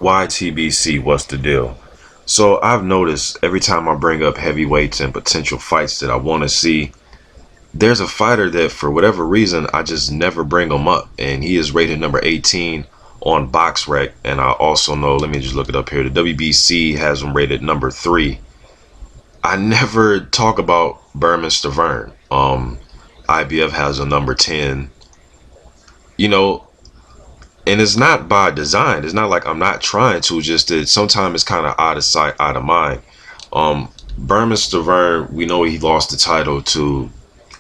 Why TBC? What's the deal? So I've noticed every time I bring up heavyweights and potential fights that I want to see, there's a fighter that for whatever reason I just never bring him up, and he is rated number 18 on BoxRec. And I also know, let me just look it up here. The WBC has him rated number 3. I never talk about Bermane Stiverne. IBF has a number 10. You know, and it's not by design. It's not like I'm not trying to. Just that sometimes it's kind of out of sight, out of mind. Um, Bermane Stiverne, we know he lost the title to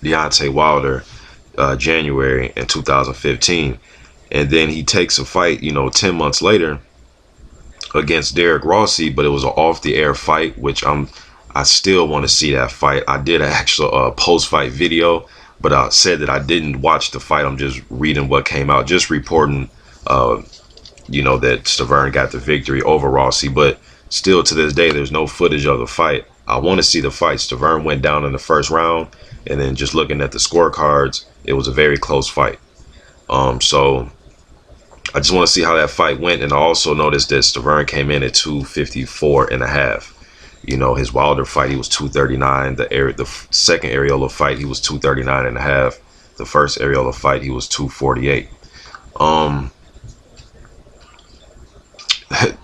Deontay Wilder January in 2015, and then he takes a fight, 10 months later against Derek Rossi, but it was an off-the-air fight, which I still want to see that fight. I did an actual post-fight video, but I said that I didn't watch the fight. I'm just reading what came out, just reporting, uh, that Stiverne got the victory over Rossi. But still, to this day, there's no footage of the fight. I want to see the fight. Stiverne went down in the first round, and then just looking at the scorecards, it was a very close fight. So I just want to see how that fight went, and I also noticed that Stiverne came in at 254 and a half. His Wilder fight, he was 239. The second Areola fight, he was 239 and a half. The first Areola fight, he was 248.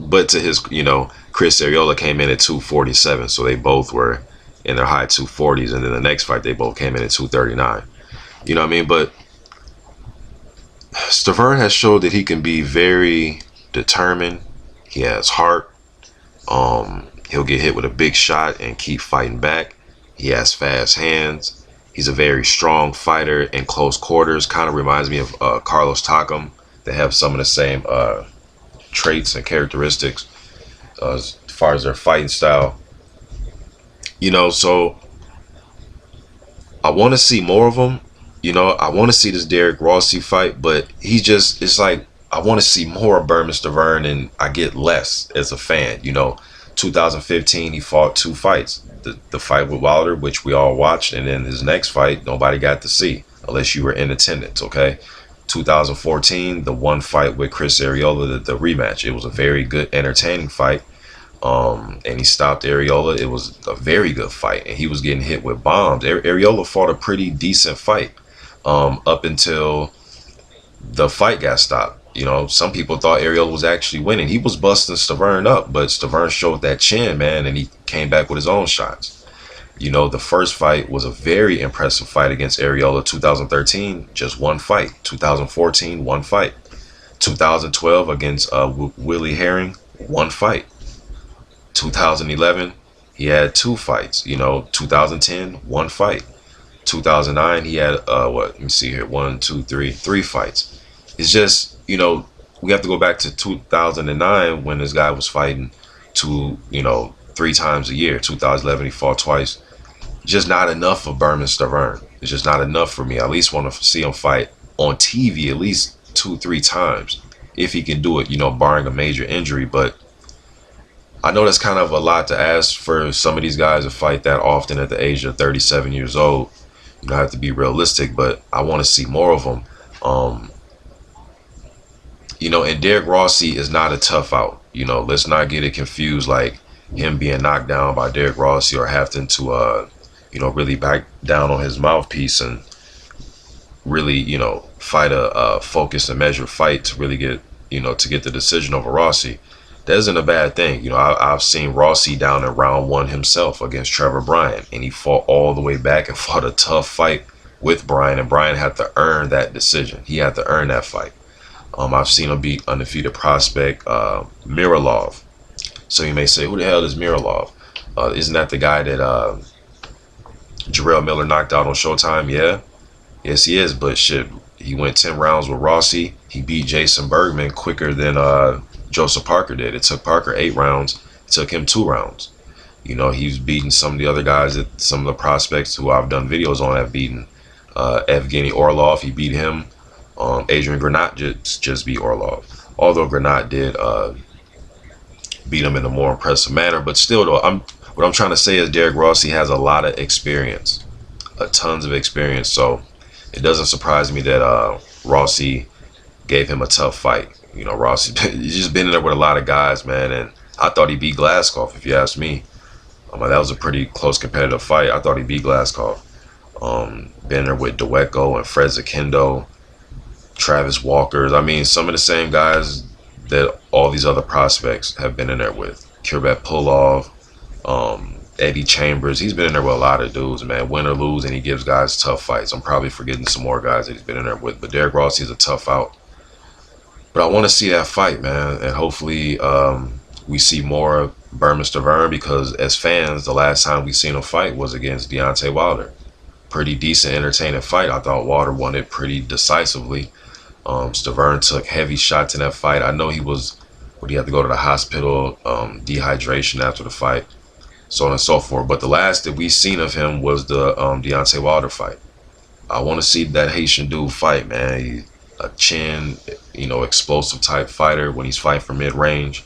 But to his, Chris Areola came in at 247, so they both were in their high 240s, and then the next fight they both came in at 239. You know what I mean? But Stiverne has showed that he can be very determined. He has heart. He'll get hit with a big shot and keep fighting back. He has fast hands. He's a very strong fighter in close quarters. Kind of reminds me of Carlos Takam. They have some of the same traits and characteristics as far as their fighting style. So I want to see more of them. I want to see this Derek Rossi fight, but it's like I want to see more of Bermane Stiverne, and I get less as a fan. 2015, he fought 2 fights. The fight with Wilder, which we all watched, and then his next fight, nobody got to see, unless you were in attendance, okay? 2014, the one fight with Chris Areola, the rematch. It was a very good, entertaining fight. And he stopped Areola. It was a very good fight, and he was getting hit with bombs. Areola fought a pretty decent fight up until the fight got stopped. Some people thought Areola was actually winning. He was busting Stiverne up, but Stiverne showed that chin, man, and he came back with his own shots. The first fight was a very impressive fight against Areola. 2013, just one fight. 2014, one fight. 2012 against Willie Herring, one fight. 2011, he had 2 fights. 2010, one fight. 2009, he had let me see here, 3 fights. It's just, we have to go back to 2009 when this guy was fighting 3 times a year. 2011, he fought twice. Just not enough for Bermane Stiverne. It's just not enough for me. I at least want to see him fight on TV at least 2-3 times if he can do it, barring a major injury. But I know that's kind of a lot to ask for some of these guys to fight that often at the age of 37 years old. I have to be realistic, but I want to see more of them. And Derek Rossi is not a tough out. Let's not get it confused, like him being knocked down by Derek Rossi or having to, really back down on his mouthpiece and really, fight a focused and measured fight to really get, to get the decision over Rossi. That isn't a bad thing. I've seen Rossi down in round 1 himself against Trevor Bryan, and he fought all the way back and fought a tough fight with Bryan, and Bryan had to earn that decision. He had to earn that fight. I've seen him beat undefeated prospect Miralov. So you may say, who the hell is Miralov? Isn't that the guy that Jarrell Miller knocked out on Showtime? Yeah. Yes, he is. But shit, he went 10 rounds with Rossi. He beat Jason Bergman quicker than Joseph Parker did. It took Parker 8 rounds. It took him 2 rounds. He's beating some of the other guys, that some of the prospects who I've done videos on have beaten. Evgeny Orlov, he beat him. Adrian Granat just beat Orlov. Although Granat did beat him in a more impressive manner. But still, though, what I'm trying to say is Derek Rossi has a lot of experience. Tons of experience. So it doesn't surprise me that Rossi gave him a tough fight. You know, Ross, he's just been in there with a lot of guys, man, and I thought he beat Glaskov, if you ask me. That was a pretty close competitive fight. I thought he beat Glaskov. Been there with Dwecko and Fred Zakindo, Travis Walker. I mean, some of the same guys that all these other prospects have been in there with. Kirbet Pulov, Eddie Chambers. He's been in there with a lot of dudes, man. Win or lose, and he gives guys tough fights. I'm probably forgetting some more guys that he's been in there with. But Derek Ross, he's a tough out. But I want to see that fight, man. And hopefully we see more of Bermane Stiverne, because as fans, the last time we seen him fight was against Deontay Wilder. Pretty decent, entertaining fight. I thought Wilder won it pretty decisively. Stiverne took heavy shots in that fight. I know he had to go to the hospital, dehydration after the fight, so on and so forth. But the last that we seen of him was the Deontay Wilder fight. I want to see that Haitian dude fight, man. A chin, explosive type fighter when he's fighting for mid-range.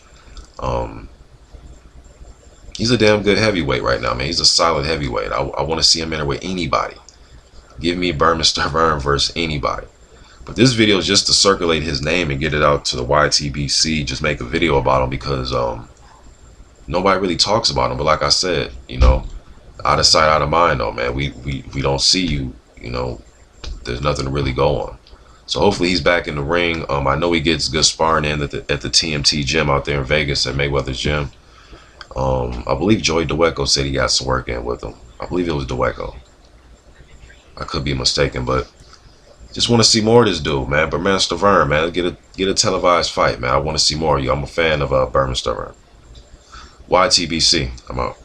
He's a damn good heavyweight right now, man. He's a solid heavyweight. I want to see him in there with anybody. Give me Bermane Stiverne versus anybody. But this video is just to circulate his name and get it out to the YTBC. Just make a video about him, because nobody really talks about him. But like I said, out of sight, out of mind, though, man. We don't see you. There's nothing to really go on. So hopefully he's back in the ring. I know he gets good sparring in at the TMT gym out there in Vegas, at Mayweather's gym. I believe Joey Dwecko said he got some work in with him. I believe it was Dwecko. I could be mistaken, but just want to see more of this dude, man. Bermane Stiverne, man. Get a televised fight, man. I want to see more of you. I'm a fan of Bermane Stiverne. YTBC. I'm out.